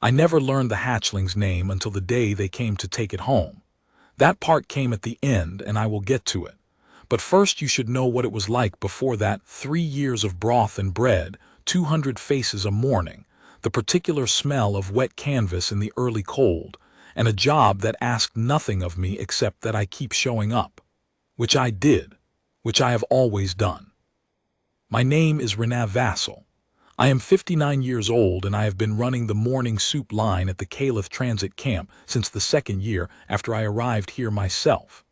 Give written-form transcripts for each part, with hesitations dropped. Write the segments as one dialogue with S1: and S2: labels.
S1: I never learned the hatchling's name until the day they came to take it home. That part came at the end, and I will get to it. But first you should know what it was like before that: 3 years of broth and bread, 200 faces a morning, the particular smell of wet canvas in the early cold, and a job that asked nothing of me except that I keep showing up. Which I did, which I have always done. My name is Rena Vasil. I am 59 years old, and I have been running the morning soup line at the Caliph Transit Camp since the second year after I arrived here myself.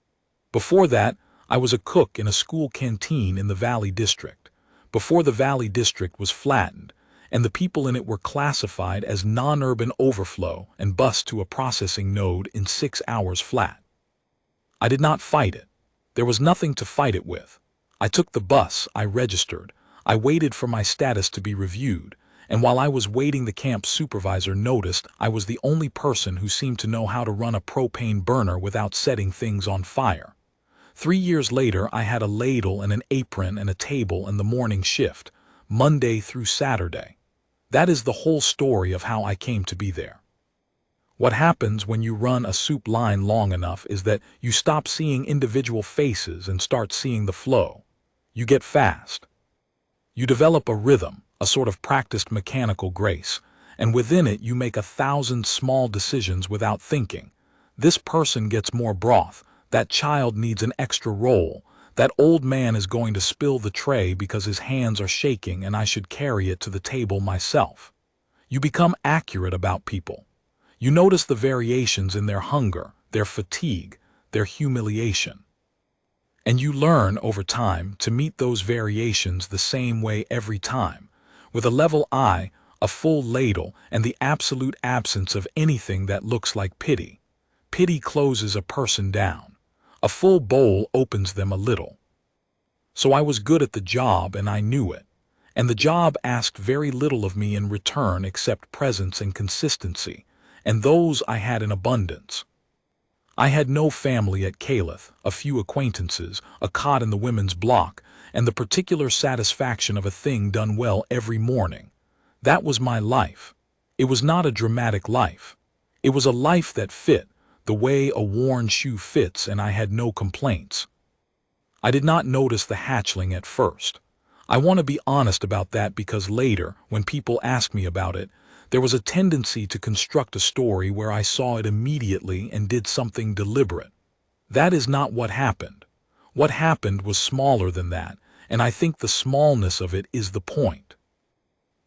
S1: Before that, I was a cook in a school canteen in the Valley District, before the Valley District was flattened, and the people in it were classified as non-urban overflow and bused to a processing node in 6 hours flat. I did not fight it. There was nothing to fight it with. I took the bus, I registered, I waited for my status to be reviewed, and while I was waiting the camp supervisor noticed I was the only person who seemed to know how to run a propane burner without setting things on fire. 3 years later I had a ladle and an apron and a table and the morning shift, Monday through Saturday. That is the whole story of how I came to be there. What happens when you run a soup line long enough is that you stop seeing individual faces and start seeing the flow. You get fast. You develop a rhythm, a sort of practiced mechanical grace, and within it you make 1,000 small decisions without thinking. This person gets more broth, that child needs an extra roll, that old man is going to spill the tray because his hands are shaking and I should carry it to the table myself. You become accurate about people. You notice the variations in their hunger, their fatigue, their humiliation. And you learn over time to meet those variations the same way every time, with a level eye, a full ladle, and the absolute absence of anything that looks like pity. Pity closes a person down. A full bowl opens them a little. So I was good at the job, and I knew it. And the job asked very little of me in return except presence and consistency, and those I had in abundance. I had no family at Caliph, a few acquaintances, a cot in the women's block, and the particular satisfaction of a thing done well every morning. That was my life. It was not a dramatic life. It was a life that fit, the way a worn shoe fits, and I had no complaints. I did not notice the hatchling at first. I want to be honest about that because later, when people ask me about it, there was a tendency to construct a story where I saw it immediately and did something deliberate. That is not what happened. What happened was smaller than that, and I think the smallness of it is the point.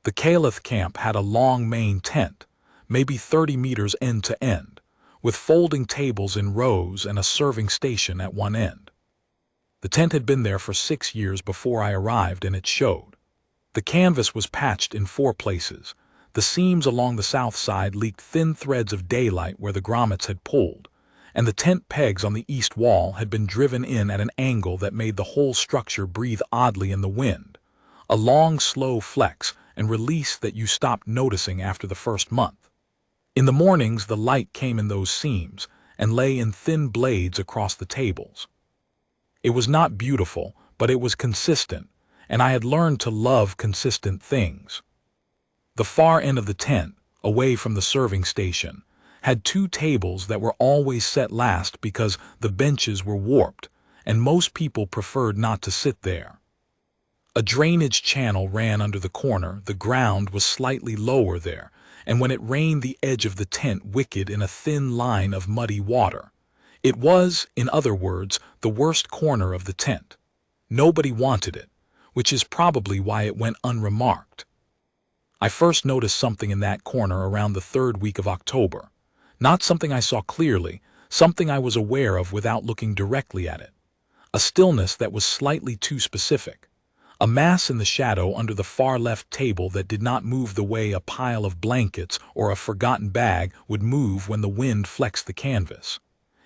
S1: The Caliph camp had a long main tent, maybe 30 meters end to end, with folding tables in rows and a serving station at one end. The tent had been there for 6 years before I arrived, and it showed. The canvas was patched in 4 places. The seams along the south side leaked thin threads of daylight where the grommets had pulled, and the tent pegs on the east wall had been driven in at an angle that made the whole structure breathe oddly in the wind, a long, slow flex and release that you stopped noticing after the first month. In the mornings, the light came in those seams and lay in thin blades across the tables. It was not beautiful, but it was consistent, and I had learned to love consistent things. The far end of the tent, away from the serving station, had 2 tables that were always set last because the benches were warped, and most people preferred not to sit there. A drainage channel ran under the corner, the ground was slightly lower there, and when it rained the edge of the tent wicked in a thin line of muddy water. It was, in other words, the worst corner of the tent. Nobody wanted it, which is probably why it went unremarked. I first noticed something in that corner around the 3rd week of October. Not something I saw clearly, something I was aware of without looking directly at it. A stillness that was slightly too specific. A mass in the shadow under the far left table that did not move the way a pile of blankets or a forgotten bag would move when the wind flexed the canvas.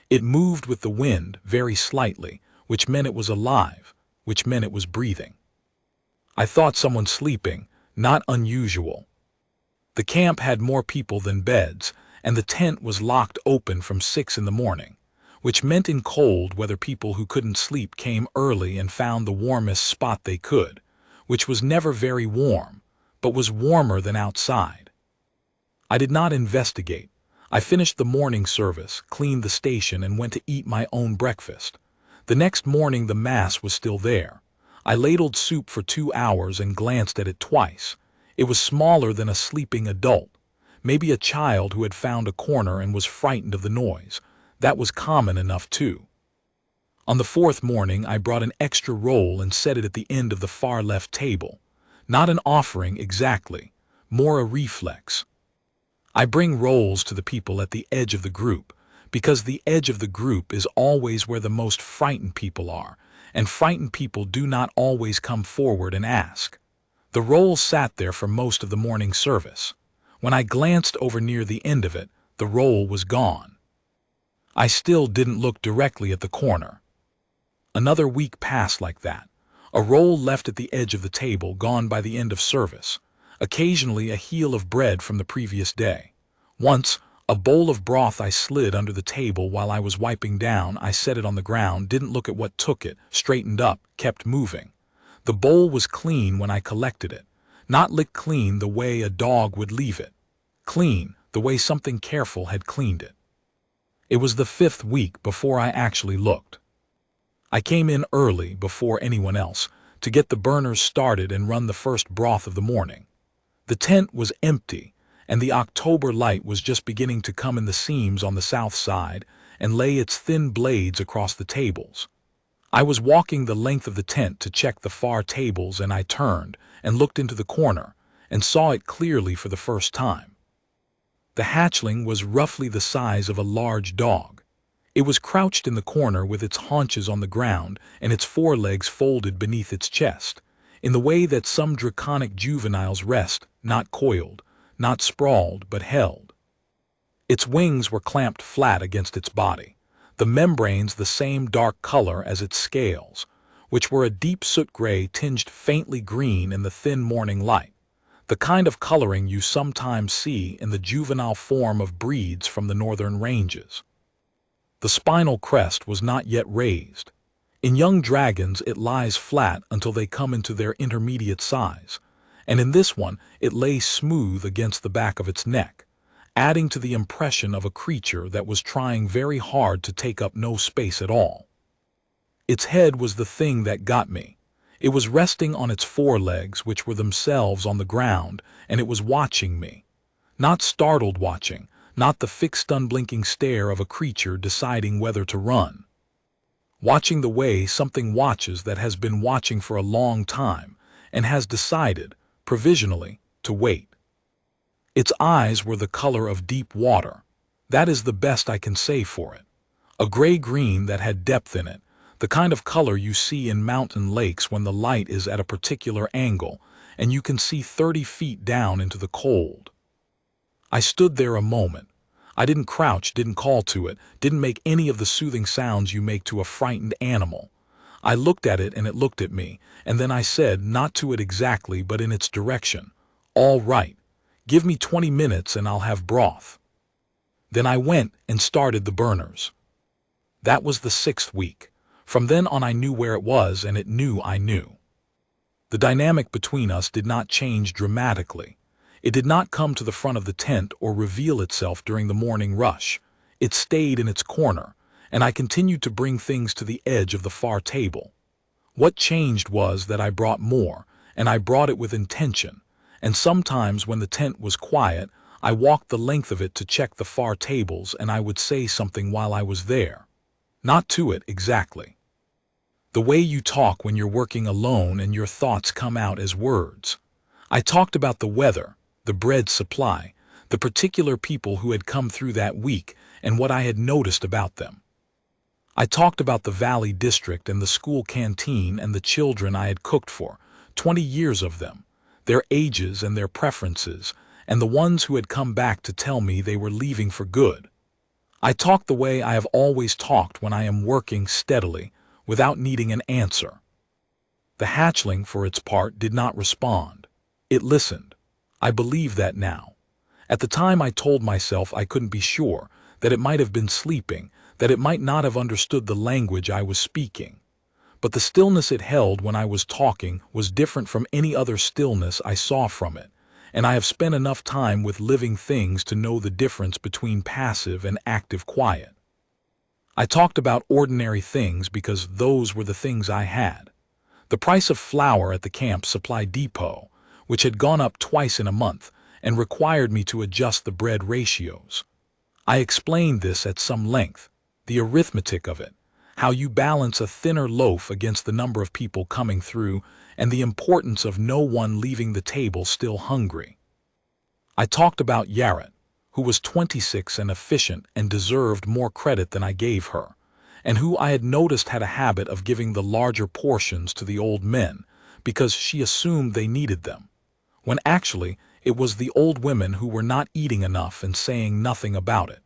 S1: It moved with the wind very slightly, which meant it was alive, which meant it was breathing. I thought someone sleeping. Not unusual. The camp had more people than beds, and the tent was locked open from 6 in the morning, which meant in cold weather people who couldn't sleep came early and found the warmest spot they could, which was never very warm, but was warmer than outside. I did not investigate. I finished the morning service, cleaned the station, and went to eat my own breakfast. The next morning the mass was still there. I ladled soup for 2 hours and glanced at it twice. It was smaller than a sleeping adult. Maybe a child who had found a corner and was frightened of the noise. That was common enough too. On the fourth morning I brought an extra roll and set it at the end of the far left table. Not an offering exactly, more a reflex. I bring rolls to the people at the edge of the group, because the edge of the group is always where the most frightened people are, and frightened people do not always come forward and ask. The roll sat there for most of the morning service. When I glanced over near the end of it, the roll was gone. I still didn't look directly at the corner. Another week passed like that. A roll left at the edge of the table, gone by the end of service. Occasionally a heel of bread from the previous day. Once, a bowl of broth I slid under the table while I was wiping down. I set it on the ground, didn't look at what took it, straightened up, kept moving. The bowl was clean when I collected it. Not licked clean the way a dog would leave it. Clean, the way something careful had cleaned it. It was the 5th week before I actually looked. I came in early, before anyone else, to get the burners started and run the first broth of the morning. The tent was empty, and the October light was just beginning to come in the seams on the south side and lay its thin blades across the tables. I was walking the length of the tent to check the far tables, and I turned and looked into the corner and saw it clearly for the first time. The hatchling was roughly the size of a large dog. It was crouched in the corner with its haunches on the ground and its forelegs folded beneath its chest, in the way that some draconic juveniles rest, not coiled, not sprawled, but held. Its wings were clamped flat against its body, the membranes the same dark color as its scales, which were a deep soot gray tinged faintly green in the thin morning light, the kind of coloring you sometimes see in the juvenile form of breeds from the northern ranges. The spinal crest was not yet raised. In young dragons it lies flat until they come into their intermediate size, and in this one it lay smooth against the back of its neck, adding to the impression of a creature that was trying very hard to take up no space at all. Its head was the thing that got me. It was resting on its forelegs, which were themselves on the ground, and it was watching me. Not startled watching, not the fixed unblinking stare of a creature deciding whether to run. Watching the way something watches that has been watching for a long time and has decided, provisionally, to wait. Its eyes were the color of deep water. That is the best I can say for it. A gray-green that had depth in it, the kind of color you see in mountain lakes when the light is at a particular angle and you can see 30 feet down into the cold. I stood there a moment. I didn't crouch, didn't call to it, didn't make any of the soothing sounds you make to a frightened animal. I looked at it and it looked at me, and then I said, not to it exactly, but in its direction, "All right, give me 20 minutes and I'll have broth." Then I went and started the burners. That was the 6th week. From then on I knew where it was, and it knew I knew. The dynamic between us did not change dramatically. It did not come to the front of the tent or reveal itself during the morning rush. It stayed in its corner, and I continued to bring things to the edge of the far table. What changed was that I brought more, and I brought it with intention, and sometimes when the tent was quiet, I walked the length of it to check the far tables, and I would say something while I was there. Not to it exactly. The way you talk when you're working alone and your thoughts come out as words. I talked about the weather, the bread supply, the particular people who had come through that week, and what I had noticed about them. I talked about the Valley District and the school canteen and the children I had cooked for, 20 years of them, their ages and their preferences, and the ones who had come back to tell me they were leaving for good. I talked the way I have always talked when I am working steadily, without needing an answer. The hatchling, for its part, did not respond. It listened. I believe that now. At the time I told myself I couldn't be sure, that it might have been sleeping, that it might not have understood the language I was speaking. But the stillness it held when I was talking was different from any other stillness I saw from it, and I have spent enough time with living things to know the difference between passive and active quiet. I talked about ordinary things because those were the things I had. The price of flour at the camp supply depot, which had gone up twice in a month, and required me to adjust the bread ratios. I explained this at some length, the arithmetic of it, how you balance a thinner loaf against the number of people coming through, and the importance of no one leaving the table still hungry. I talked about Yaret, who was 26 and efficient and deserved more credit than I gave her, and who I had noticed had a habit of giving the larger portions to the old men because she assumed they needed them, when actually it was the old women who were not eating enough and saying nothing about it.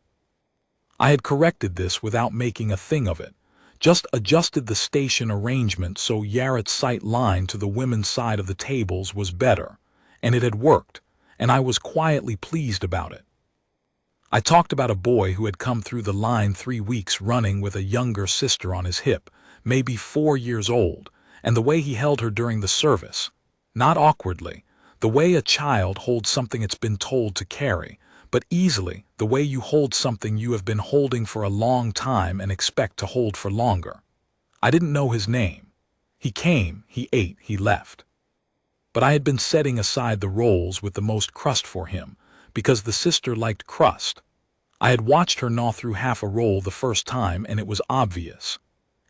S1: I had corrected this without making a thing of it, just adjusted the station arrangement so Yaret's sight line to the women's side of the tables was better, and it had worked, and I was quietly pleased about it. I talked about a boy who had come through the line 3 weeks running with a younger sister on his hip, maybe 4 years old, and the way he held her during the service, not awkwardly, the way a child holds something it's been told to carry, but easily, the way you hold something you have been holding for a long time and expect to hold for longer. I didn't know his name. He came, he ate, he left. But I had been setting aside the rolls with the most crust for him, because the sister liked crust. I had watched her gnaw through half a roll the first time and it was obvious.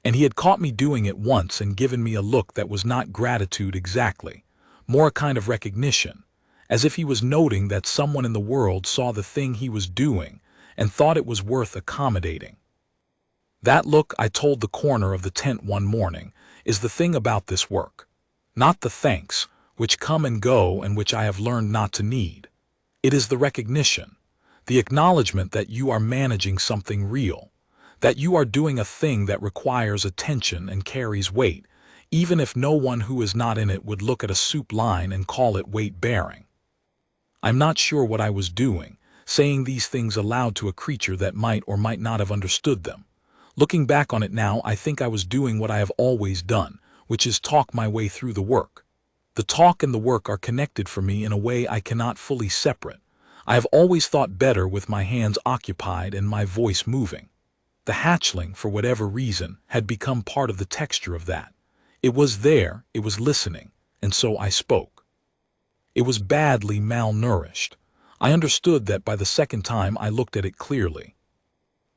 S1: And he had caught me doing it once and given me a look that was not gratitude exactly, more a kind of recognition, as if he was noting that someone in the world saw the thing he was doing and thought it was worth accommodating. That look, I told the corner of the tent one morning, is the thing about this work. Not the thanks, which come and go and which I have learned not to need. It is the recognition, the acknowledgement that you are managing something real, that you are doing a thing that requires attention and carries weight, even if no one who is not in it would look at a soup line and call it weight-bearing. I'm not sure what I was doing, saying these things aloud to a creature that might or might not have understood them. Looking back on it now, I think I was doing what I have always done, which is talk my way through the work. The talk and the work are connected for me in a way I cannot fully separate. I have always thought better with my hands occupied and my voice moving. The hatchling, for whatever reason, had become part of the texture of that. It was there, it was listening, and so I spoke. It was badly malnourished. I understood that by the second time I looked at it clearly.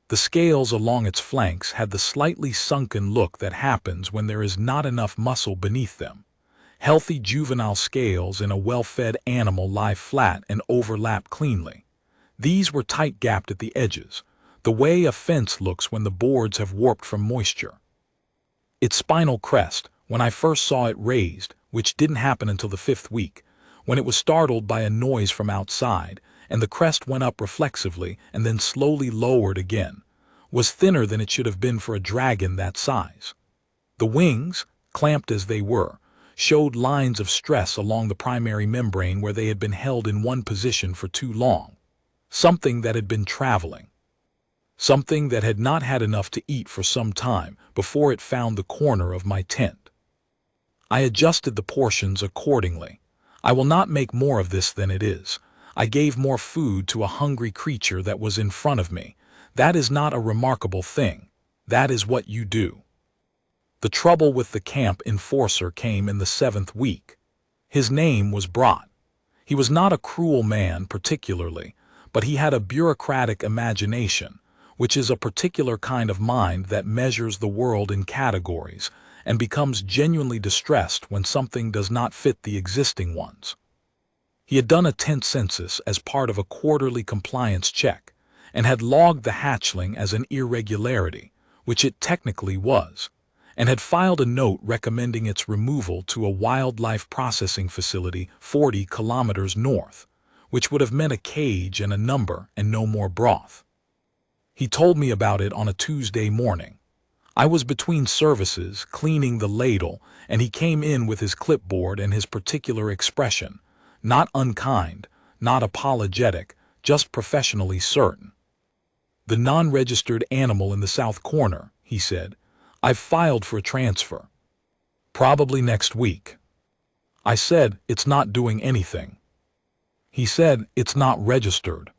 S1: The scales along its flanks had the slightly sunken look that happens when there is not enough muscle beneath them. Healthy juvenile scales in a well-fed animal lie flat and overlap cleanly. These were tight-gapped at the edges, the way a fence looks when the boards have warped from moisture. Its spinal crest, when I first saw it raised, which didn't happen until the 5th week, when it was startled by a noise from outside, and the crest went up reflexively and then slowly lowered again, was thinner than it should have been for a dragon that size. The wings, clamped as they were, showed lines of stress along the primary membrane where they had been held in one position for too long. Something that had been traveling. Something that had not had enough to eat for some time before it found the corner of my tent. I adjusted the portions accordingly. I will not make more of this than it is. I gave more food to a hungry creature that was in front of me. That is not a remarkable thing. That is what you do. The trouble with the camp enforcer came in the 7th week. His name was Brat. He was not a cruel man particularly, but he had a bureaucratic imagination, which is a particular kind of mind that measures the world in categories and becomes genuinely distressed when something does not fit the existing ones. He had done a tent census as part of a quarterly compliance check and had logged the hatchling as an irregularity, which it technically was, and had filed a note recommending its removal to a wildlife processing facility 40 kilometers north, which would have meant a cage and a number and no more broth. He told me about it on a Tuesday morning. I was between services, cleaning the ladle, and he came in with his clipboard and his particular expression, not unkind, not apologetic, just professionally certain. "The non-registered animal in the south corner," he said. "I've filed for a transfer. Probably next week." I said, "It's not doing anything." He said, "It's not registered."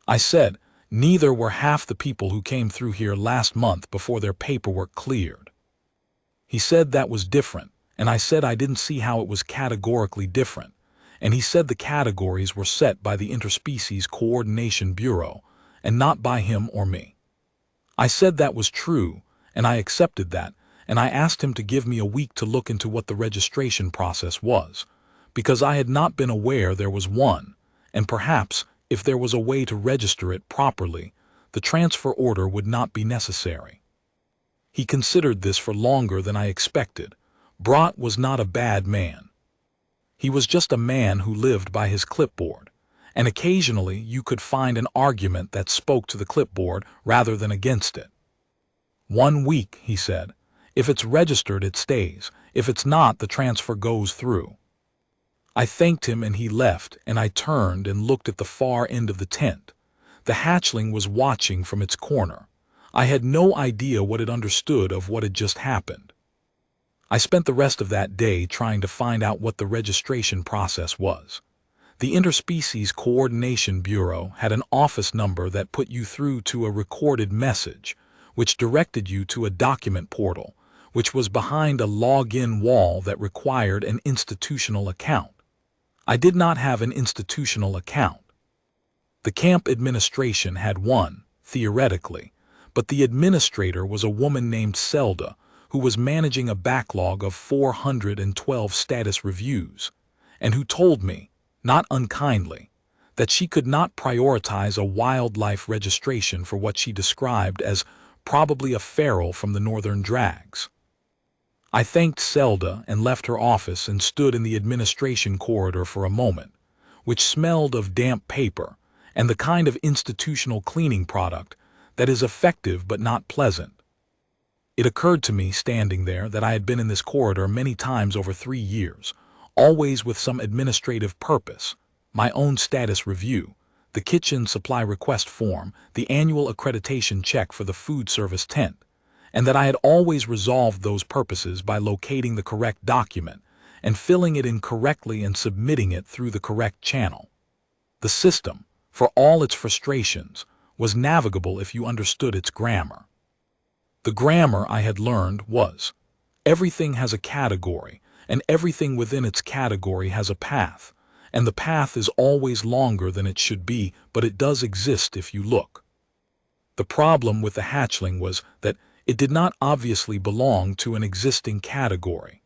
S1: I said, "Neither were half the people who came through here last month before their paperwork cleared." He said that was different, and I said I didn't see how it was categorically different, and he said the categories were set by the Interspecies Coordination Bureau, and not by him or me. I said that was true, and I accepted that, and I asked him to give me a week to look into what the registration process was, because I had not been aware there was one, and perhaps, if there was a way to register it properly, the transfer order would not be necessary. He considered this for longer than I expected. Brott was not a bad man. He was just a man who lived by his clipboard, and occasionally you could find an argument that spoke to the clipboard rather than against it. "1 week," he said. "If it's registered, it stays. If it's not, the transfer goes through." I thanked him and he left, and I turned and looked at the far end of the tent. The hatchling was watching from its corner. I had no idea what it understood of what had just happened. I spent the rest of that day trying to find out what the registration process was. The Interspecies Coordination Bureau had an office number that put you through to a recorded message, which directed you to a document portal, which was behind a login wall that required an institutional account. I did not have an institutional account. The camp administration had one, theoretically, but the administrator was a woman named Zelda, who was managing a backlog of 412 status reviews, and who told me, not unkindly, that she could not prioritize a wildlife registration for what she described as probably a feral from the northern drags. I thanked Zelda and left her office and stood in the administration corridor for a moment, which smelled of damp paper and the kind of institutional cleaning product that is effective but not pleasant. It occurred to me standing there that I had been in this corridor many times over 3 years, always with some administrative purpose: my own status review, the kitchen supply request form, the annual accreditation check for the food service tent, and that I had always resolved those purposes by locating the correct document and filling it in correctly and submitting it through the correct channel. The system, for all its frustrations, was navigable if you understood its grammar. The grammar I had learned was, everything has a category, and everything within its category has a path, and the path is always longer than it should be, but it does exist if you look. The problem with the hatchling was that it did not obviously belong to an existing category,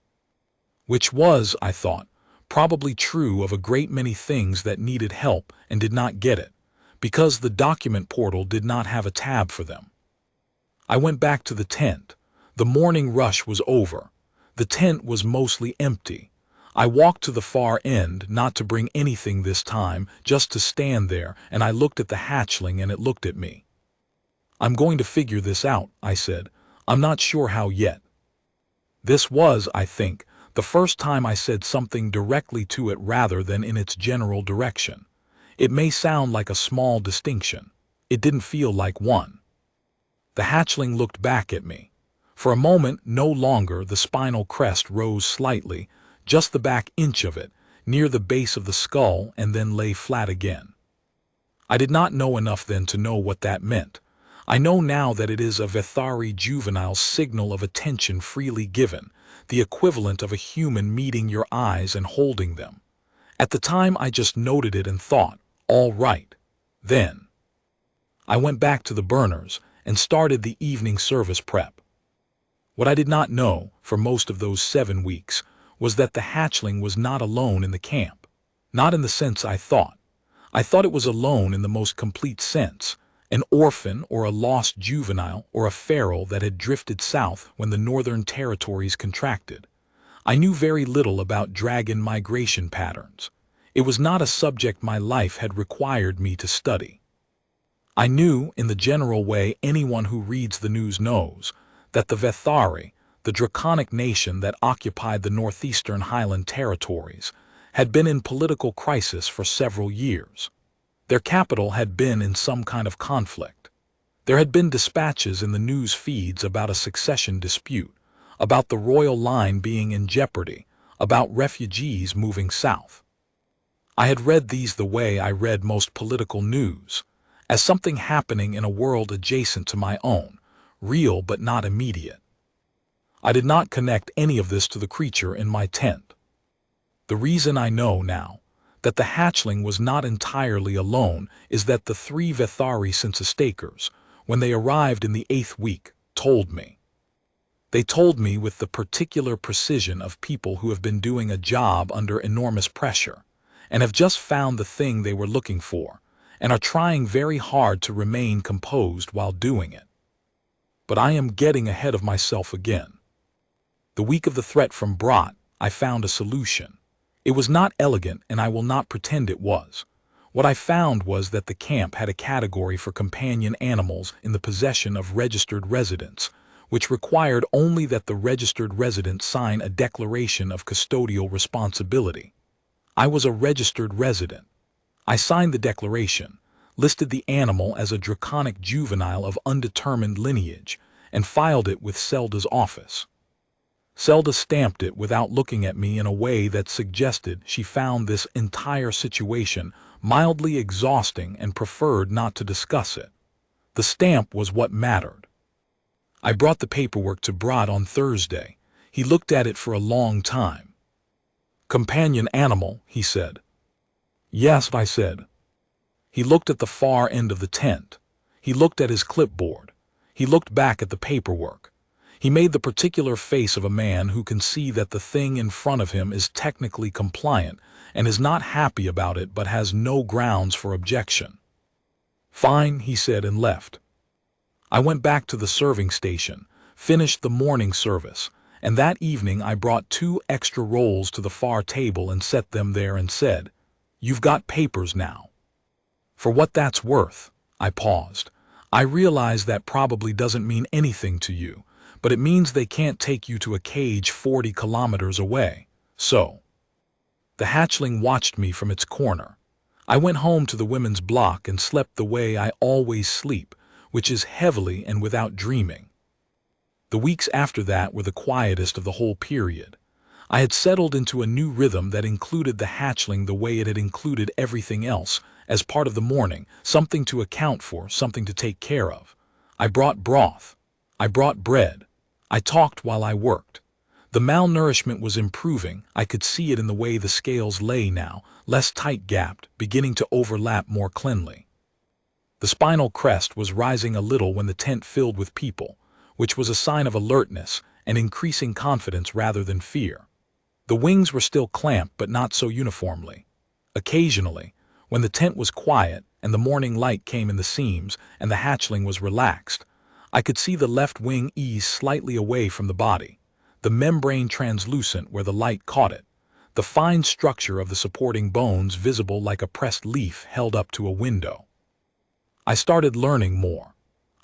S1: which was, I thought, probably true of a great many things that needed help and did not get it, because the document portal did not have a tab for them. I went back to the tent. The morning rush was over. The tent was mostly empty. I walked to the far end, not to bring anything this time, just to stand there, and I looked at the hatchling and it looked at me. "I'm going to figure this out," I said. "I'm not sure how yet." This was, I think, the first time I said something directly to it rather than in its general direction. It may sound like a small distinction. It didn't feel like one. The hatchling looked back at me. For a moment, no longer, the spinal crest rose slightly, just the back inch of it, near the base of the skull, and then lay flat again. I did not know enough then to know what that meant. I know now that it is a Vethari juvenile signal of attention freely given, the equivalent of a human meeting your eyes and holding them. At the time I just noted it and thought, all right. Then I went back to the burners and started the evening service prep. What I did not know, for most of those 7 weeks, was that the hatchling was not alone in the camp. Not in the sense I thought. I thought it was alone in the most complete sense, an orphan or a lost juvenile or a feral that had drifted south when the northern territories contracted. I knew very little about dragon migration patterns. It was not a subject my life had required me to study. I knew, in the general way anyone who reads the news knows, that the Vethari, the draconic nation that occupied the northeastern Highland territories, had been in political crisis for several years. Their capital had been in some kind of conflict. There had been dispatches in the news feeds about a succession dispute, about the royal line being in jeopardy, about refugees moving south. I had read these the way I read most political news, as something happening in a world adjacent to my own, real but not immediate. I did not connect any of this to the creature in my tent. The reason I know now that the hatchling was not entirely alone is that the 3 Vethari census takers, when they arrived in the 8th week, told me. They told me with the particular precision of people who have been doing a job under enormous pressure, and have just found the thing they were looking for, and are trying very hard to remain composed while doing it. But I am getting ahead of myself again. The week of the threat from Brat, I found a solution. It was not elegant, and I will not pretend it was. What I found was that the camp had a category for companion animals in the possession of registered residents, which required only that the registered resident sign a declaration of custodial responsibility. I was a registered resident. I signed the declaration, listed the animal as a draconic juvenile of undetermined lineage, and filed it with Zelda's office. Zelda stamped it without looking at me in a way that suggested she found this entire situation mildly exhausting and preferred not to discuss it. The stamp was what mattered. I brought the paperwork to Brat on Thursday. He looked at it for a long time. "Companion animal," he said. "Yes," I said. He looked at the far end of the tent. He looked at his clipboard. He looked back at the paperwork. He made the particular face of a man who can see that the thing in front of him is technically compliant and is not happy about it but has no grounds for objection. "Fine," he said, and left. I went back to the serving station, finished the morning service, and that evening I brought 2 extra rolls to the far table and set them there and said, "You've got papers now." For what that's worth, I paused. I realize that probably doesn't mean anything to you, but it means they can't take you to a cage 40 kilometers away. So, the hatchling watched me from its corner. I went home to the women's block and slept the way I always sleep, which is heavily and without dreaming. The weeks after that were the quietest of the whole period. I had settled into a new rhythm that included the hatchling the way it had included everything else, as part of the morning, something to account for, something to take care of. I brought broth. I brought bread. I talked while I worked. The malnourishment was improving. I could see it in the way the scales lay now, less tight-gapped, beginning to overlap more cleanly. The spinal crest was rising a little when the tent filled with people, which was a sign of alertness and increasing confidence rather than fear. The wings were still clamped, but not so uniformly. Occasionally, when the tent was quiet and the morning light came in the seams and the hatchling was relaxed, I could see the left wing ease slightly away from the body, the membrane translucent where the light caught it, the fine structure of the supporting bones visible like a pressed leaf held up to a window. I started learning more.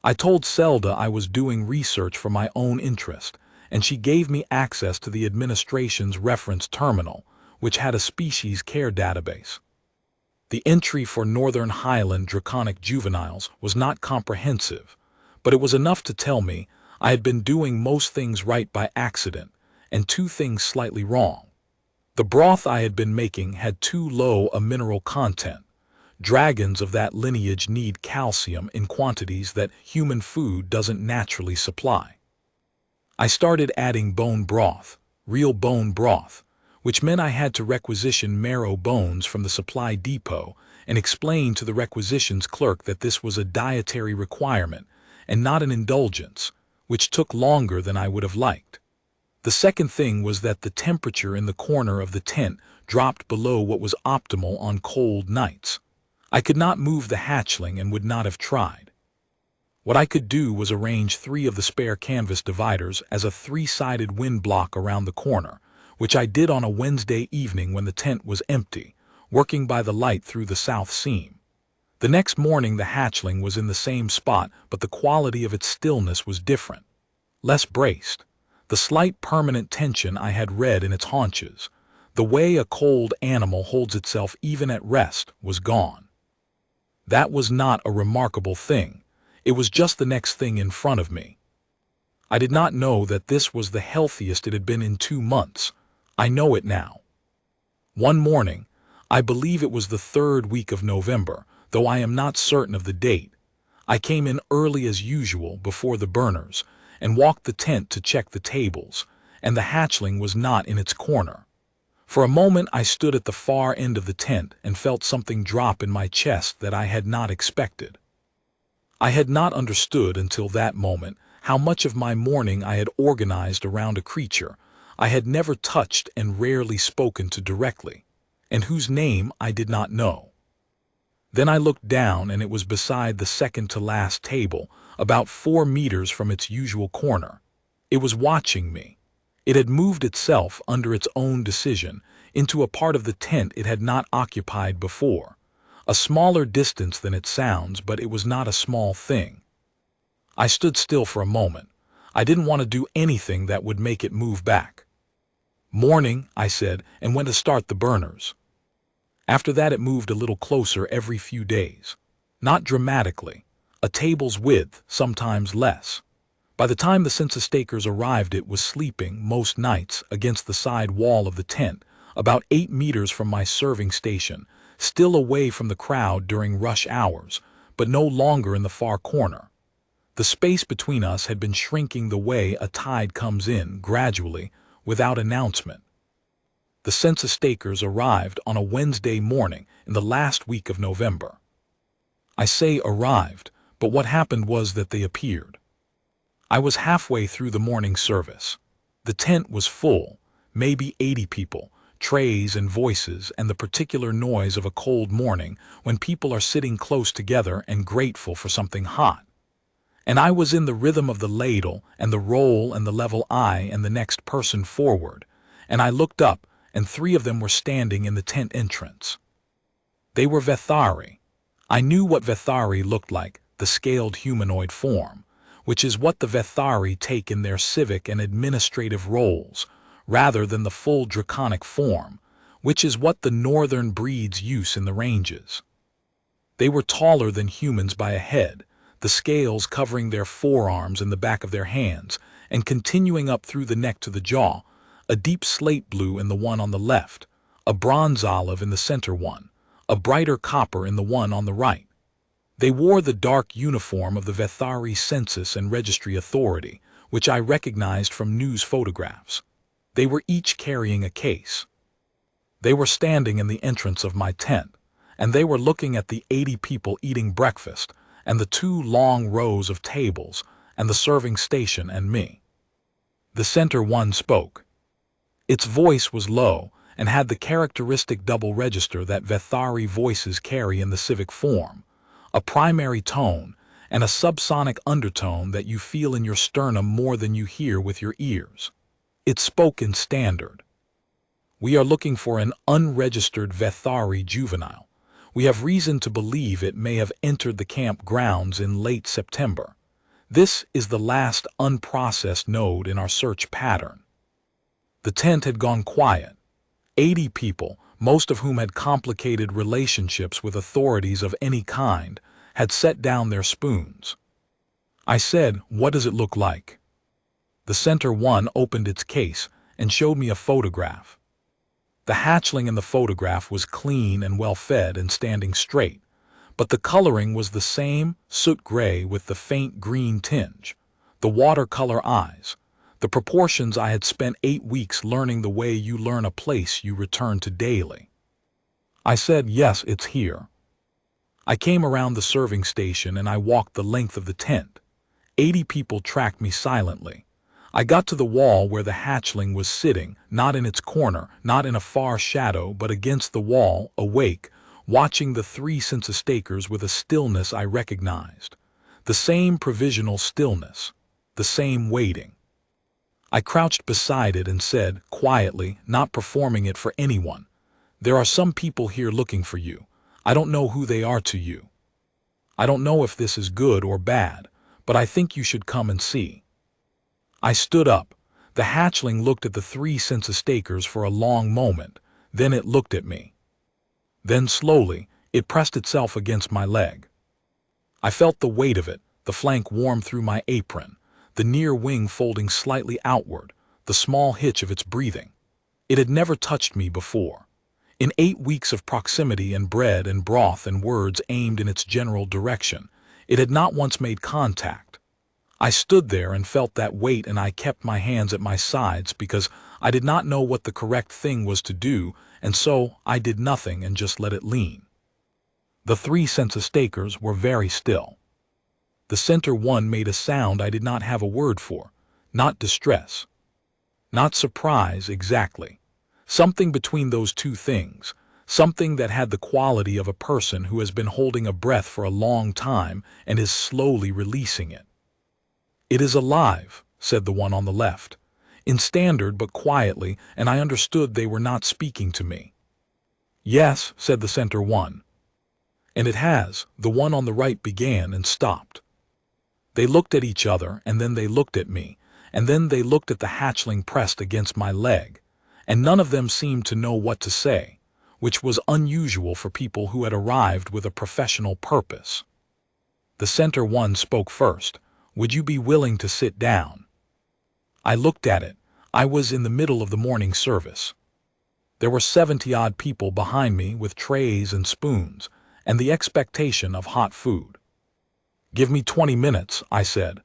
S1: I told Zelda I was doing research for my own interest, and she gave me access to the administration's reference terminal, which had a species care database. The entry for Northern Highland draconic juveniles was not comprehensive, but it was enough to tell me I had been doing most things right by accident, and 2 things slightly wrong. The broth I had been making had too low a mineral content. Dragons of that lineage need calcium in quantities that human food doesn't naturally supply. I started adding bone broth, real bone broth, which meant I had to requisition marrow bones from the supply depot and explain to the requisitions clerk that this was a dietary requirement and not an indulgence, which took longer than I would have liked. The second thing was that the temperature in the corner of the tent dropped below what was optimal on cold nights. I could not move the hatchling and would not have tried. What I could do was arrange 3 of the spare canvas dividers as a 3-sided wind block around the corner, which I did on a Wednesday evening when the tent was empty, working by the light through the south seam. The next morning the hatchling was in the same spot, but the quality of its stillness was different. Less braced. The slight permanent tension I had read in its haunches, the way a cold animal holds itself even at rest, was gone. That was not a remarkable thing. It was just the next thing in front of me. I did not know that this was the healthiest it had been in 2 months. I know it now. One morning, I believe it was the 3rd week of November, though I am not certain of the date. I came in early as usual before the burners and walked the tent to check the tables, and the hatchling was not in its corner. For a moment I stood at the far end of the tent and felt something drop in my chest that I had not expected. I had not understood until that moment how much of my morning I had organized around a creature I had never touched and rarely spoken to directly, and whose name I did not know. Then I looked down, and it was beside the second-to-last table, about 4 meters from its usual corner. It was watching me. It had moved itself, under its own decision, into a part of the tent it had not occupied before. A smaller distance than it sounds, but it was not a small thing. I stood still for a moment. I didn't want to do anything that would make it move back. "Morning," I said, and went to start the burners. After that it moved a little closer every few days. Not dramatically. A table's width, sometimes less. By the time the census takers arrived, it was sleeping, most nights, against the side wall of the tent, about 8 meters from my serving station, still away from the crowd during rush hours, but no longer in the far corner. The space between us had been shrinking the way a tide comes in, gradually, without announcement. The census takers arrived on a Wednesday morning in the last week of November. I say arrived, but what happened was that they appeared. I was halfway through the morning service. The tent was full, maybe 80 people, trays and voices, and the particular noise of a cold morning when people are sitting close together and grateful for something hot. And I was in the rhythm of the ladle and the roll and the level eye and the next person forward, and I looked up, and 3 of them were standing in the tent entrance. They were Vethari. I knew what Vethari looked like, the scaled humanoid form, which is what the Vethari take in their civic and administrative roles, rather than the full draconic form, which is what the northern breeds use in the ranges. They were taller than humans by a head, the scales covering their forearms and the back of their hands, and continuing up through the neck to the jaw, a deep slate blue in the one on the left, a bronze olive in the center one, a brighter copper in the one on the right. They wore the dark uniform of the Vethari Census and Registry Authority, which I recognized from news photographs. They were each carrying a case. They were standing in the entrance of my tent, and they were looking at the 80 people eating breakfast, and the 2 long rows of tables, and the serving station and me. The center one spoke. Its voice was low, and had the characteristic double register that Vethari voices carry in the civic form, a primary tone, and a subsonic undertone that you feel in your sternum more than you hear with your ears. It spoke in standard. "We are looking for an unregistered Vethari juvenile. We have reason to believe it may have entered the camp grounds in late September. This is the last unprocessed node in our search pattern." The tent had gone quiet. 80 people, most of whom had complicated relationships with authorities of any kind, had set down their spoons. I said, "What does it look like?" The center one opened its case and showed me a photograph. The hatchling in the photograph was clean and well-fed and standing straight, but the coloring was the same, soot gray with the faint green tinge, the watercolor eyes, the proportions I had spent 8 weeks learning the way you learn a place you return to daily. I said, "Yes, it's here." I came around the serving station and I walked the length of the tent. 80 people tracked me silently. I got to the wall where the hatchling was sitting, not in its corner, not in a far shadow, but against the wall, awake, watching the 3 census takers with a stillness I recognized. The same provisional stillness, the same waiting. I crouched beside it and said, quietly, not performing it for anyone, "There are some people here looking for you. I don't know who they are to you. I don't know if this is good or bad, but I think you should come and see." I stood up. The hatchling looked at the 3 census takers for a long moment, then it looked at me. Then slowly, it pressed itself against my leg. I felt the weight of it, the flank warm through my apron, the near wing folding slightly outward, the small hitch of its breathing. It had never touched me before. In 8 weeks of proximity and bread and broth and words aimed in its general direction, it had not once made contact. I stood there and felt that weight, and I kept my hands at my sides because I did not know what the correct thing was to do, and so I did nothing and just let it lean. The 3 census takers were very still. The center one made a sound I did not have a word for, not distress, not surprise exactly. Something between those two things, something that had the quality of a person who has been holding a breath for a long time and is slowly releasing it. "It is alive," said the one on the left, in standard but quietly, and I understood they were not speaking to me. "Yes," said the center one. "And it has," the one on the right began and stopped. They looked at each other, and then they looked at me, and then they looked at the hatchling pressed against my leg, and none of them seemed to know what to say, which was unusual for people who had arrived with a professional purpose. The center one spoke first. "Would you be willing to sit down?" I looked at it. I was in the middle of the morning service. There were 70-odd people behind me with trays and spoons, and the expectation of hot food. "Give me 20 minutes, I said.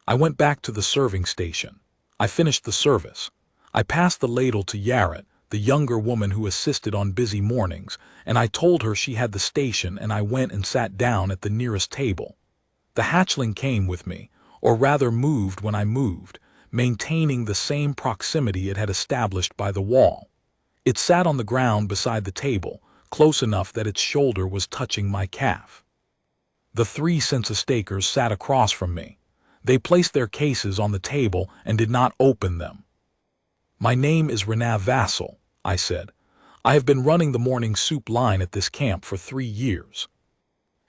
S1: I went back to the serving station. I finished the service. I passed the ladle to Yaret, the younger woman who assisted on busy mornings, and I told her she had the station, and I went and sat down at the nearest table. The hatchling came with me, or rather moved when I moved, maintaining the same proximity it had established by the wall. It sat on the ground beside the table, close enough that its shoulder was touching my calf. The 3 census takers sat across from me. They placed their cases on the table and did not open them. "My name is Rena Vasil," I said. "I have been running the morning soup line at this camp for 3 years.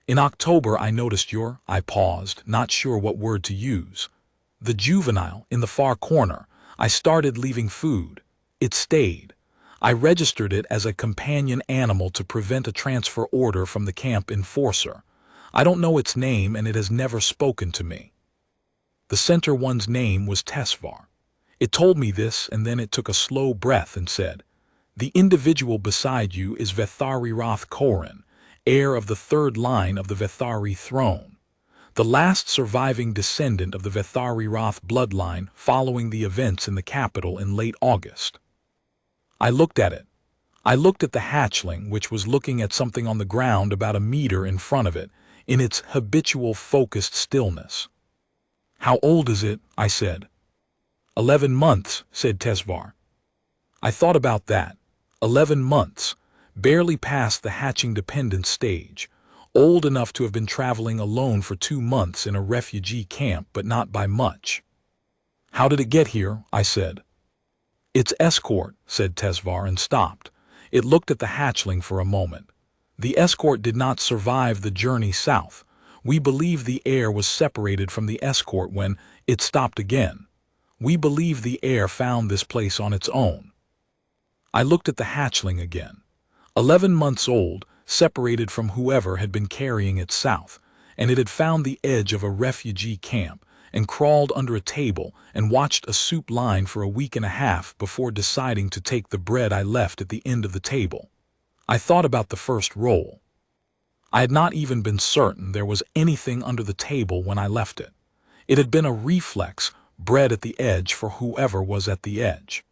S1: In October I noticed I paused, not sure what word to use. The juvenile in the far corner. I started leaving food. It stayed. I registered it as a companion animal to prevent a transfer order from the camp enforcer. I don't know its name, and it has never spoken to me." The center one's name was Tesvar. It told me this, and then it took a slow breath and said, "The individual beside you is Vethari Roth Koren, heir of the 3rd line of the Vethari throne, the last surviving descendant of the Vethari Roth bloodline following the events in the capital in late August." I looked at it. I looked at the hatchling, which was looking at something on the ground about a meter in front of it, in its habitual focused stillness. "How old is it?" I said. 11 months, said Tesvar. I thought about that. 11 months, barely past the hatching dependence stage, old enough to have been traveling alone for 2 months in a refugee camp, but not by much. "How did it get here?" I said. "It's escort," said Tesvar, and stopped. It looked at the hatchling for a moment. "The escort did not survive the journey south. We believe the heir was separated from the escort when it stopped again. We believe the heir found this place on its own." I looked at the hatchling again. 11 months old, separated from whoever had been carrying it south, and it had found the edge of a refugee camp and crawled under a table and watched a soup line for a week and a half before deciding to take the bread I left at the end of the table. I thought about the first roll. I had not even been certain there was anything under the table when I left it. It had been a reflex, bread at the edge for whoever was at the edge.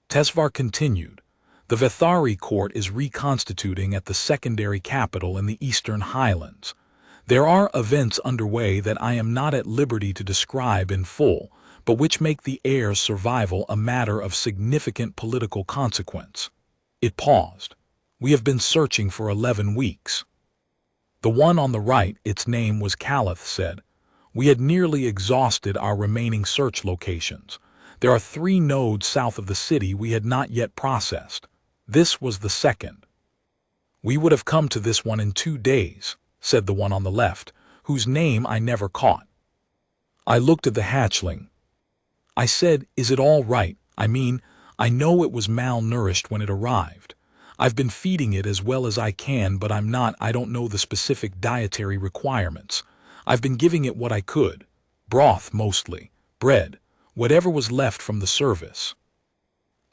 S1: Tesvar continued, "The Vethari court is reconstituting at the secondary capital in the Eastern Highlands. There are events underway that I am not at liberty to describe in full, but which make the heir's survival a matter of significant political consequence." It paused. "We have been searching for 11 weeks. The one on the right, its name was Caliph, said, "We had nearly exhausted our remaining search locations. There are 3 nodes south of the city we had not yet processed. This was the second. We would have come to this one in 2 days, said the one on the left, whose name I never caught. I looked at the hatchling. I said, "Is it all right? I mean, I know it was malnourished when it arrived. I've been feeding it as well as I can, but I don't know the specific dietary requirements. I've been giving it what I could. Broth mostly, bread, whatever was left from the service."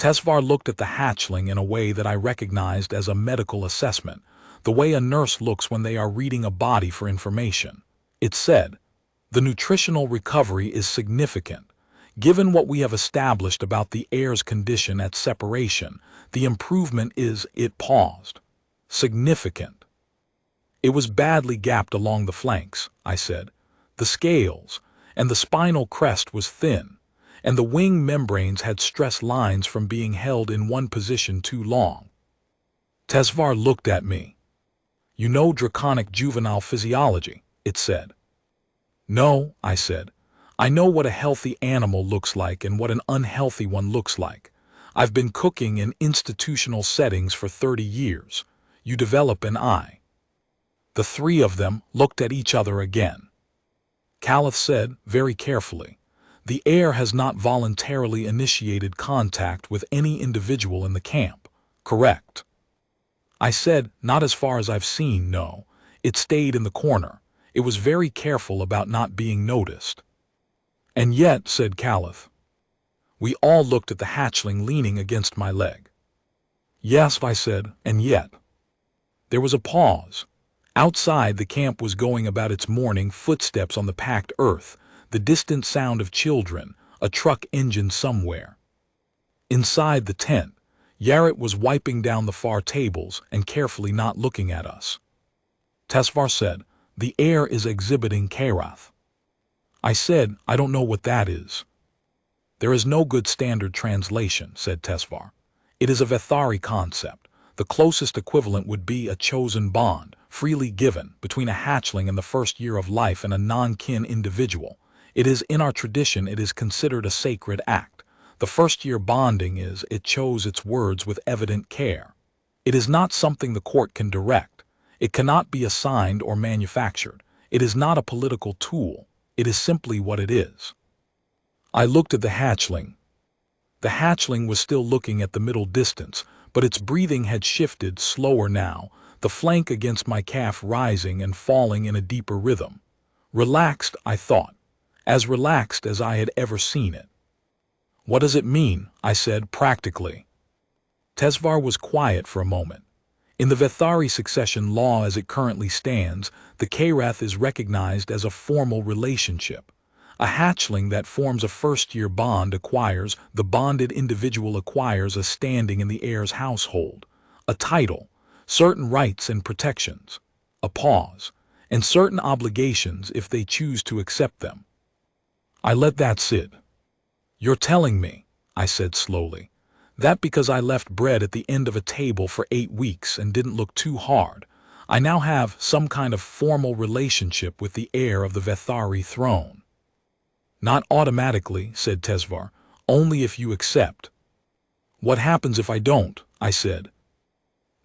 S1: Tesvar looked at the hatchling in a way that I recognized as a medical assessment, the way a nurse looks when they are reading a body for information. It said, "The nutritional recovery is significant. Given what we have established about the heir's condition at separation, the improvement is," it paused, "significant." "It was badly gapped along the flanks," I said. "The scales, and the spinal crest was thin, and the wing membranes had stress lines from being held in one position too long." Tesvar looked at me. "You know draconic juvenile physiology," it said. "No," I said. "I know what a healthy animal looks like and what an unhealthy one looks like. I've been cooking in institutional settings for 30 years. You develop an eye." The three of them looked at each other again. Caliph said, very carefully, "The heir has not voluntarily initiated contact with any individual in the camp, correct?" I said, "Not as far as I've seen, no. It stayed in the corner. It was very careful about not being noticed." "And yet," said Caliph. We all looked at the hatchling leaning against my leg. "Yes," I said, "and yet." There was a pause. Outside, the camp was going about its morning, footsteps on the packed earth, the distant sound of children, a truck engine somewhere. Inside the tent, Yaret was wiping down the far tables and carefully not looking at us. Tesvar said, "The heir is exhibiting Karath." I said, "I don't know what that is." "There is no good standard translation," said Tesvar. "It is a Vethari concept. The closest equivalent would be a chosen bond, freely given, between a hatchling in the first year of life and a non-kin individual. It is in our tradition, it is considered a sacred act. The first-year bonding is, it chose its words with evident care. It is not something the court can direct. It cannot be assigned or manufactured. It is not a political tool. It is simply what it is." I looked at the hatchling. The hatchling was still looking at the middle distance, but its breathing had shifted, slower now, the flank against my calf rising and falling in a deeper rhythm. Relaxed, I thought. As relaxed as I had ever seen it. "What does it mean?" I said, practically. Tesvar was quiet for a moment. "In the Vethari succession law as it currently stands, the Karath is recognized as a formal relationship. A hatchling that forms a first-year bond acquires, the bonded individual acquires a standing in the heir's household, a title, certain rights and protections, a pause, and certain obligations if they choose to accept them." I let that sit. "You're telling me," I said slowly, "that because I left bread at the end of a table for 8 weeks and didn't look too hard, I now have some kind of formal relationship with the heir of the Vethari throne?" "Not automatically," said Tesvar, "only if you accept." "What happens if I don't?" I said.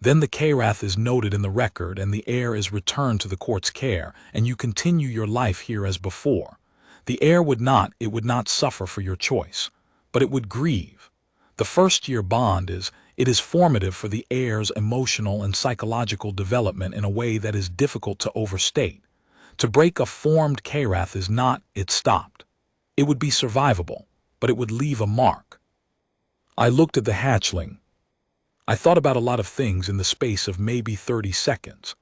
S1: "Then the Karath is noted in the record and the heir is returned to the court's care, and you continue your life here as before. The heir would not suffer for your choice, but it would grieve. The first-year bond it is formative for the heir's emotional and psychological development in a way that is difficult to overstate. To break a formed Karath is not, it stopped. It would be survivable, but it would leave a mark." I looked at the hatchling. I thought about a lot of things in the space of maybe 30 seconds.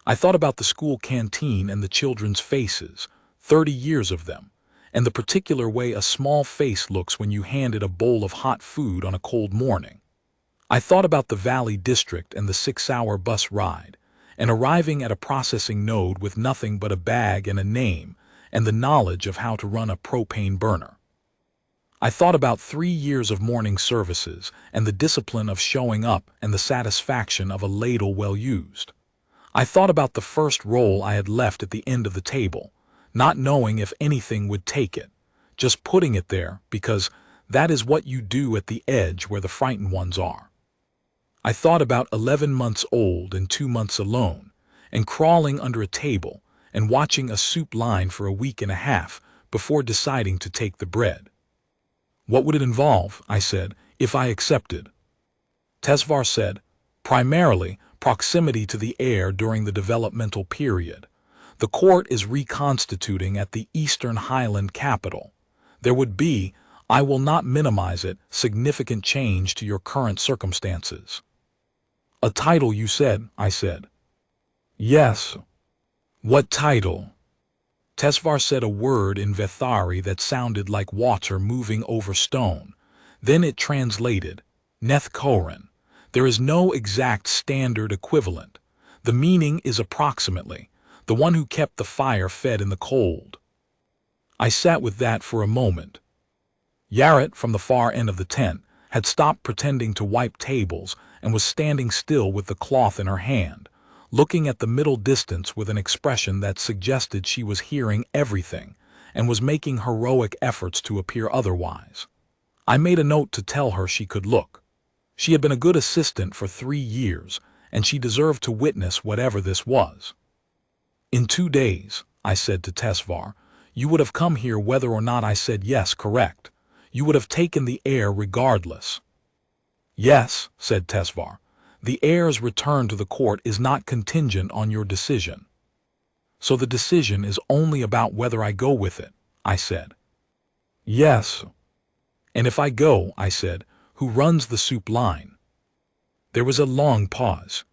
S1: I thought about the school canteen and the children's faces, 30 years of them, and the particular way a small face looks when you hand it a bowl of hot food on a cold morning. I thought about the Valley District and the 6-hour bus ride, and arriving at a processing node with nothing but a bag and a name, and the knowledge of how to run a propane burner. I thought about 3 years of morning services and the discipline of showing up and the satisfaction of a ladle well used. I thought about the first roll I had left at the end of the table, not knowing if anything would take it, just putting it there because that is what you do at the edge where the frightened ones are. I thought about 11 months old and 2 months alone, and crawling under a table and watching a soup line for a week and a half before deciding to take the bread. "What would it involve," I said, "if I accepted?" Tesvar said, "Primarily, proximity to the heir during the developmental period. The court is reconstituting at the Eastern Highland capital. There would be I will not minimize it, significant change to your current circumstances. A title, you said, I said. Yes. What title? Tesvar said a word in Vethari that sounded like water moving over stone. Then it translated, Neth Koran. There is no exact standard equivalent. The meaning is approximately, the one who kept the fire fed in the cold. I sat with that for a moment. Yaret, from the far end of the tent, had stopped pretending to wipe tables and was standing still with the cloth in her hand, looking at the middle distance with an expression that suggested she was hearing everything and was making heroic efforts to appear otherwise. I made a note to tell her she could look. She had been a good assistant for 3 years, and she deserved to witness whatever this was. In 2 days, I said to Tesvar, you would have come here whether or not I said yes, correct. You would have taken the heir regardless. Yes, said Tesvar. The heir's return to the court is not contingent on your decision. So the decision is only about whether I go with it, I said. Yes. And if I go, I said, who runs the soup line? There was a long pause.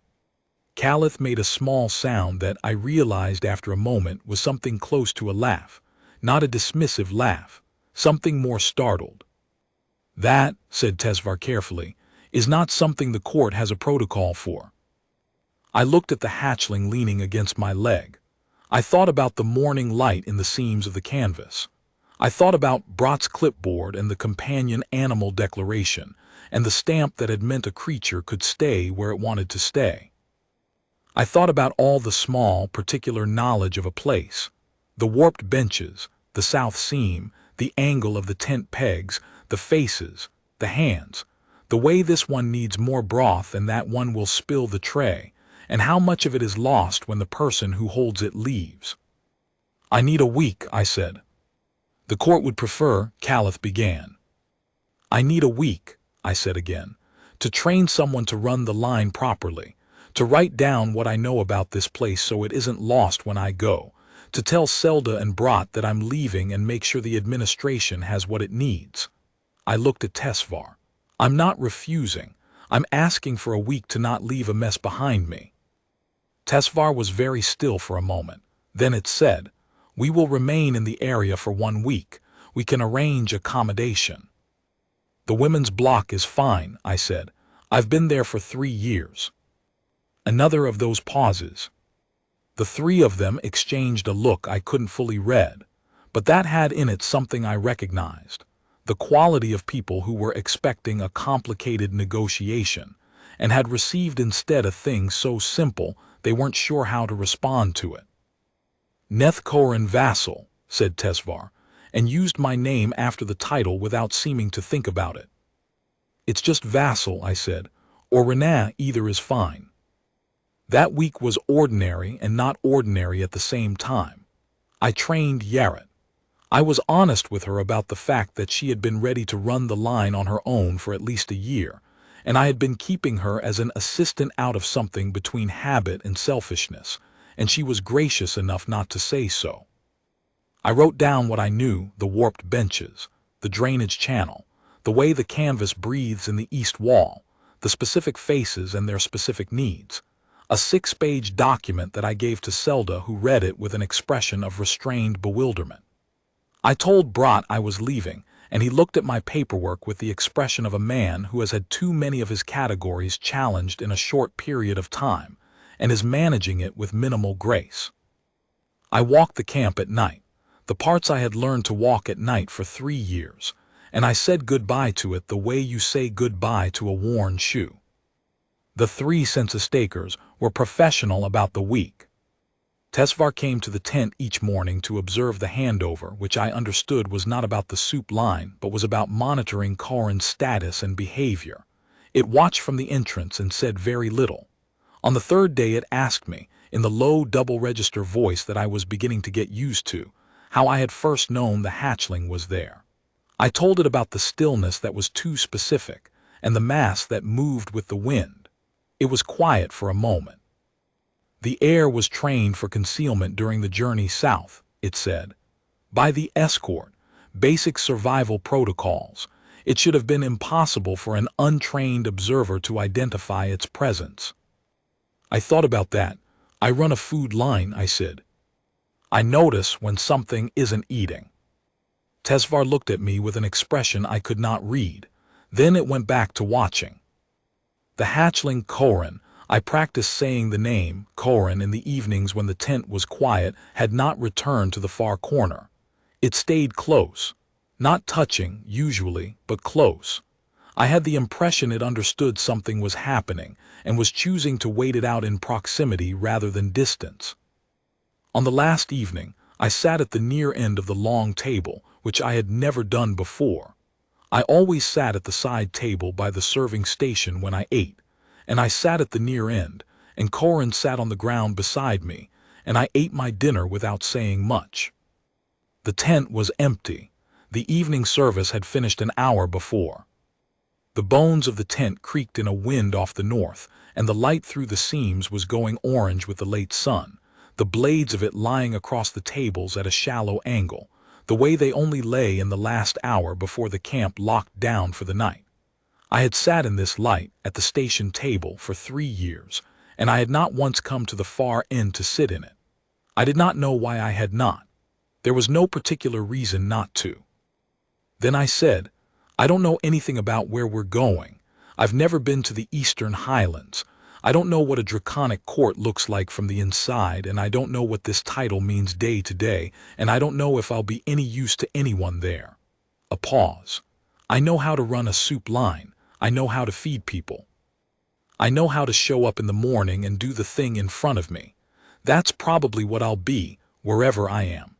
S1: Caliph made a small sound that I realized after a moment was something close to a laugh, not a dismissive laugh, something more startled. That, said Tesvar carefully, is not something the court has a protocol for. I looked at the hatchling leaning against my leg. I thought about the morning light in the seams of the canvas. I thought about Brat's clipboard and the companion animal declaration, and the stamp that had meant a creature could stay where it wanted to stay. I thought about all the small, particular knowledge of a place, the warped benches, the south seam, the angle of the tent pegs, the faces, the hands, the way this one needs more broth and that one will spill the tray, and how much of it is lost when the person who holds it leaves. I need a week, I said. The court would prefer, Caliph began. I need a week, I said again, to train someone to run the line properly, to write down what I know about this place so it isn't lost when I go, to tell Selda and Brat that I'm leaving and make sure the administration has what it needs. I looked at Tesvar. I'm not refusing. I'm asking for a week to not leave a mess behind me. Tesvar was very still for a moment. Then it said, we will remain in the area for 1 week. We can arrange accommodation. The women's block is fine, I said. I've been there for 3 years. Another of those pauses. The 3 of them exchanged a look I couldn't fully read, but that had in it something I recognized. The quality of people who were expecting a complicated negotiation and had received instead a thing so simple they weren't sure how to respond to it. Neth Koran Vasil, said Tesvar, and used my name after the title without seeming to think about it. It's just Vasil, I said, or Rena, either is fine. That week was ordinary and not ordinary at the same time. I trained Yaret. I was honest with her about the fact that she had been ready to run the line on her own for at least a year, and I had been keeping her as an assistant out of something between habit and selfishness, and she was gracious enough not to say so. I wrote down what I knew, the warped benches, the drainage channel, the way the canvas breathes in the east wall, the specific faces and their specific needs. A 6-page document that I gave to Selda, who read it with an expression of restrained bewilderment. I told Brat I was leaving, and he looked at my paperwork with the expression of a man who has had too many of his categories challenged in a short period of time, and is managing it with minimal grace. I walked the camp at night, the parts I had learned to walk at night for 3 years, and I said goodbye to it the way you say goodbye to a worn shoe. The 3 census takers were professional about the week. Tesvar came to the tent each morning to observe the handover, which I understood was not about the soup line, but was about monitoring Koran's status and behavior. It watched from the entrance and said very little. On the 3rd day it asked me, in the low double-register voice that I was beginning to get used to, how I had first known the hatchling was there. I told it about the stillness that was too specific, and the mass that moved with the wind. It was quiet for a moment. The heir was trained for concealment during the journey south, it said. By the escort, basic survival protocols. It should have been impossible for an untrained observer to identify its presence. I thought about that. I run a food line, I said. I notice when something isn't eating. Tesvar looked at me with an expression I could not read. Then it went back to watching. The hatchling Korin, I practiced saying the name, Korin, in the evenings when the tent was quiet, had not returned to the far corner. It stayed close. Not touching, usually, but close. I had the impression it understood something was happening and was choosing to wait it out in proximity rather than distance. On the last evening, I sat at the near end of the long table, which I had never done before. I always sat at the side table by the serving station when I ate, and I sat at the near end, and Korin sat on the ground beside me, and I ate my dinner without saying much. The tent was empty. The evening service had finished an hour before. The bones of the tent creaked in a wind off the north, and the light through the seams was going orange with the late sun, the blades of it lying across the tables at a shallow angle, the way they only lay in the last hour before the camp locked down for the night. I had sat in this light at the station table for 3 years, and I had not once come to the far end to sit in it. I did not know why I had not. There was no particular reason not to. Then I said, I don't know anything about where we're going. I've never been to the Eastern Highlands. I don't know what a draconic court looks like from the inside, and I don't know what this title means day to day, and I don't know if I'll be any use to anyone there. A pause. I know how to run a soup line. I know how to feed people. I know how to show up in the morning and do the thing in front of me. That's probably what I'll be, wherever I am.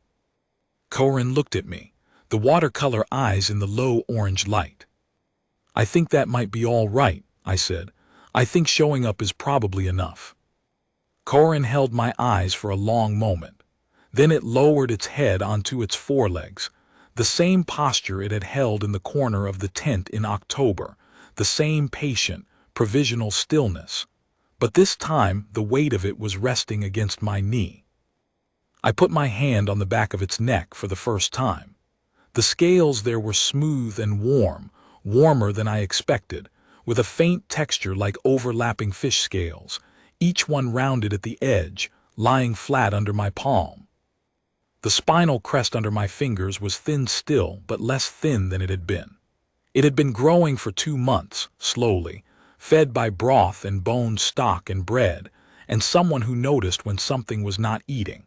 S1: Korin looked at me, the watercolor eyes in the low orange light. I think that might be all right, I said. I think showing up is probably enough. Korin held my eyes for a long moment. Then it lowered its head onto its forelegs, the same posture it had held in the corner of the tent in October, the same patient, provisional stillness. But this time the weight of it was resting against my knee. I put my hand on the back of its neck for the first time. The scales there were smooth and warm, warmer than I expected, with a faint texture like overlapping fish scales, each one rounded at the edge, lying flat under my palm. The spinal crest under my fingers was thin still, but less thin than it had been. It had been growing for 2 months, slowly, fed by broth and bone stock and bread, and someone who noticed when something was not eating.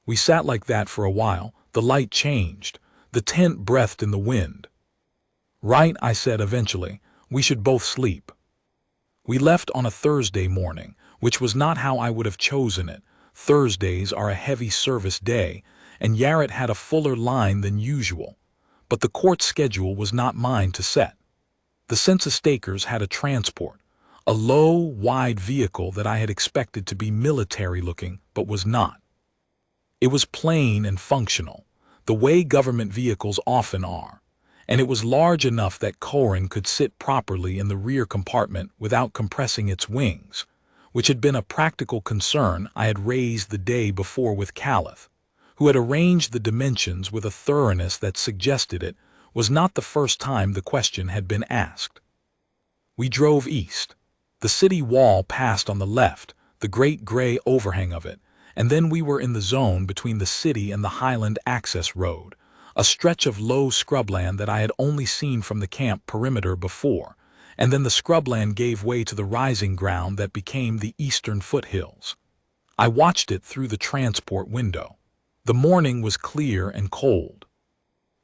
S1: We sat like that for a while. The light changed. The tent breathed in the wind. Right, I said eventually. We should both sleep. We left on a Thursday morning, which was not how I would have chosen it. Thursdays are a heavy service day, and Yarrett had a fuller line than usual. But the court schedule was not mine to set. The census takers had a transport, a low, wide vehicle that I had expected to be military-looking, but was not. It was plain and functional, the way government vehicles often are, and it was large enough that Korin could sit properly in the rear compartment without compressing its wings, which had been a practical concern I had raised the day before with Caliph, who had arranged the dimensions with a thoroughness that suggested it was not the first time the question had been asked. We drove east. The city wall passed on the left, the great gray overhang of it, and then we were in the zone between the city and the Highland Access Road, a stretch of low scrubland that I had only seen from the camp perimeter before, and then the scrubland gave way to the rising ground that became the eastern foothills. I watched it through the transport window. The morning was clear and cold.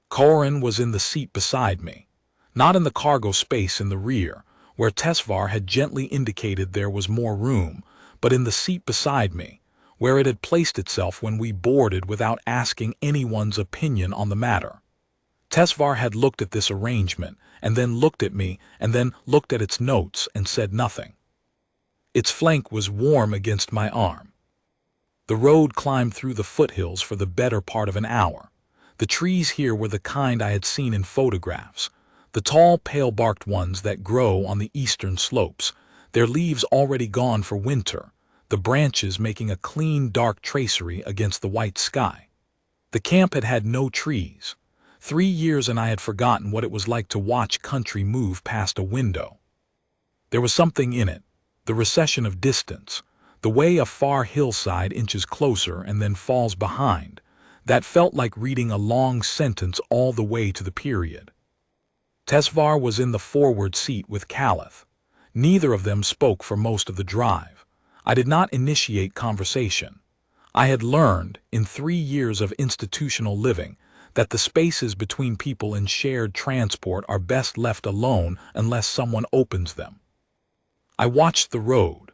S1: Korin was in the seat beside me, not in the cargo space in the rear, where Tesvar had gently indicated there was more room, but in the seat beside me, where it had placed itself when we boarded without asking anyone's opinion on the matter. Tesvar had looked at this arrangement, and then looked at me, and then looked at its notes and said nothing. Its flank was warm against my arm. The road climbed through the foothills for the better part of an hour. The trees here were the kind I had seen in photographs, the tall, pale-barked ones that grow on the eastern slopes, their leaves already gone for winter, the branches making a clean, dark tracery against the white sky. The camp had had no trees. 3 years and I had forgotten what it was like to watch country move past a window. There was something in it, the recession of distance, the way a far hillside inches closer and then falls behind, that felt like reading a long sentence all the way to the period. Tesvar was in the forward seat with Caliph. Neither of them spoke for most of the drive. I did not initiate conversation. I had learned, in 3 years of institutional living, that the spaces between people in shared transport are best left alone unless someone opens them. I watched the road.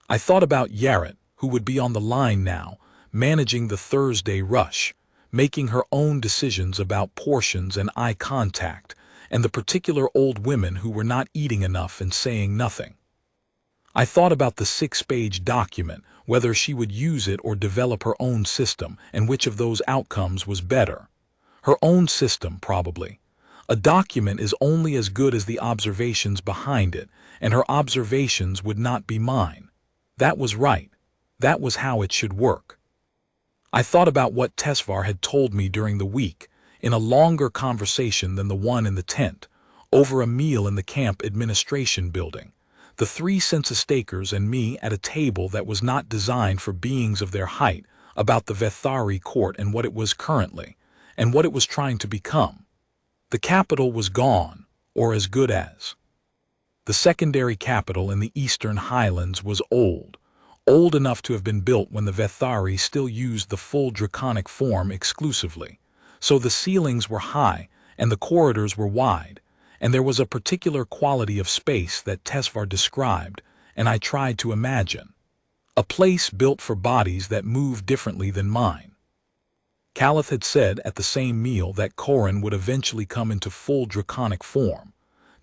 S1: I thought about Yaret, who would be on the line now, managing the Thursday rush, making her own decisions about portions and eye contact, and the particular old women who were not eating enough and saying nothing. I thought about the 6-page document, whether she would use it or develop her own system, and which of those outcomes was better. Her own system, probably. A document is only as good as the observations behind it, and her observations would not be mine. That was right. That was how it should work. I thought about what Tesvar had told me during the week, in a longer conversation than the one in the tent, over a meal in the camp administration building. The 3 census takers and me at a table that was not designed for beings of their height, about the Vethari court and what it was currently, and what it was trying to become. The capital was gone, or as good as. The secondary capital in the Eastern Highlands was old enough to have been built when the Vethari still used the full draconic form exclusively, so the ceilings were high and the corridors were wide, and there was a particular quality of space that Tesvar described, and I tried to imagine. A place built for bodies that moved differently than mine. Caliph had said at the same meal that Korin would eventually come into full draconic form.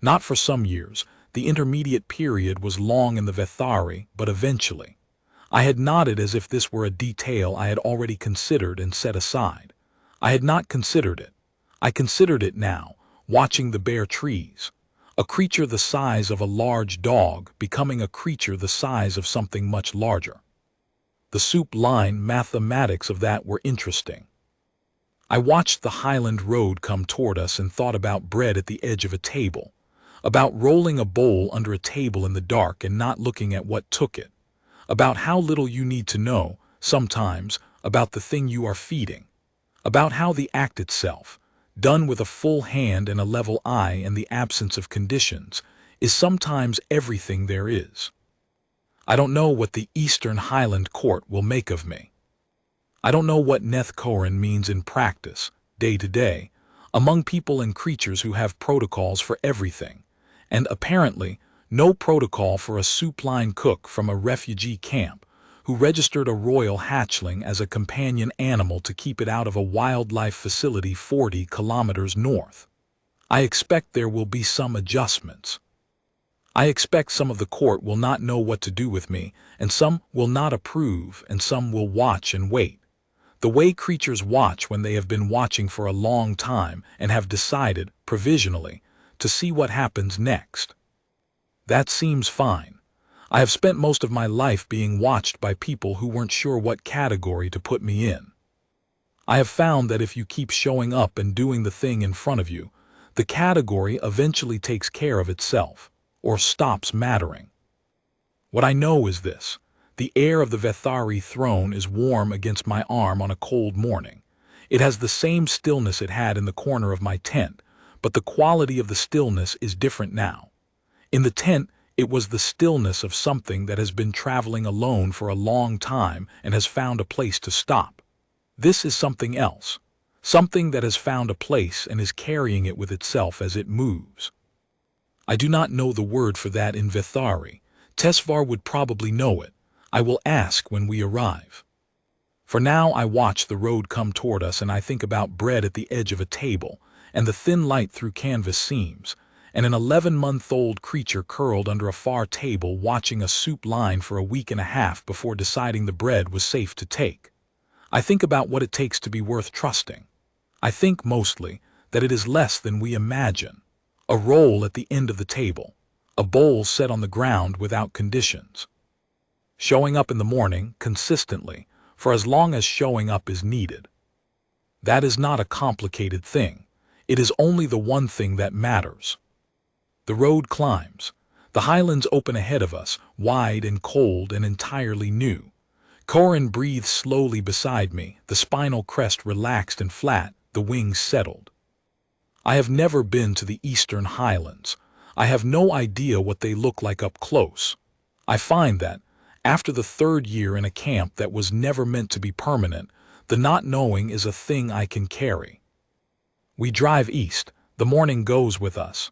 S1: Not for some years, the intermediate period was long in the Vethari, but eventually. I had nodded as if this were a detail I had already considered and set aside. I had not considered it. I considered it now, watching the bare trees. A creature the size of a large dog becoming a creature the size of something much larger. The soup line mathematics of that were interesting. I watched the Highland Road come toward us and thought about bread at the edge of a table, about rolling a bowl under a table in the dark and not looking at what took it, about how little you need to know, sometimes, about the thing you are feeding, about how the act itself, done with a full hand and a level eye and the absence of conditions, is sometimes everything there is. I don't know what the Eastern Highland Court will make of me. I don't know what Neth Korin means in practice, day to day, among people and creatures who have protocols for everything, and apparently no protocol for a soup line cook from a refugee camp who registered a royal hatchling as a companion animal to keep it out of a wildlife facility 40 kilometers north. I expect there will be some adjustments. I expect some of the court will not know what to do with me, and some will not approve, and some will watch and wait. The way creatures watch when they have been watching for a long time and have decided, provisionally, to see what happens next. That seems fine. I have spent most of my life being watched by people who weren't sure what category to put me in. I have found that if you keep showing up and doing the thing in front of you, the category eventually takes care of itself, or stops mattering. What I know is this. The air of the Vethari throne is warm against my arm on a cold morning. It has the same stillness it had in the corner of my tent, but the quality of the stillness is different now. In the tent, it was the stillness of something that has been traveling alone for a long time and has found a place to stop. This is something else. Something that has found a place and is carrying it with itself as it moves. I do not know the word for that in Vethari. Tesvar would probably know it. I will ask when we arrive. For now I watch the road come toward us and I think about bread at the edge of a table, and the thin light through canvas seams, and an 11-month-old creature curled under a far table watching a soup line for a week and a half before deciding the bread was safe to take. I think about what it takes to be worth trusting. I think mostly that it is less than we imagine. A roll at the end of the table, a bowl set on the ground without conditions. Showing up in the morning, consistently, for as long as showing up is needed. That is not a complicated thing. It is only the one thing that matters. The road climbs. The highlands open ahead of us, wide and cold and entirely new. Corin breathes slowly beside me, the spinal crest relaxed and flat, the wings settled. I have never been to the eastern highlands. I have no idea what they look like up close. I find that, after the third year in a camp that was never meant to be permanent, the not knowing is a thing I can carry. We drive east. The morning goes with us.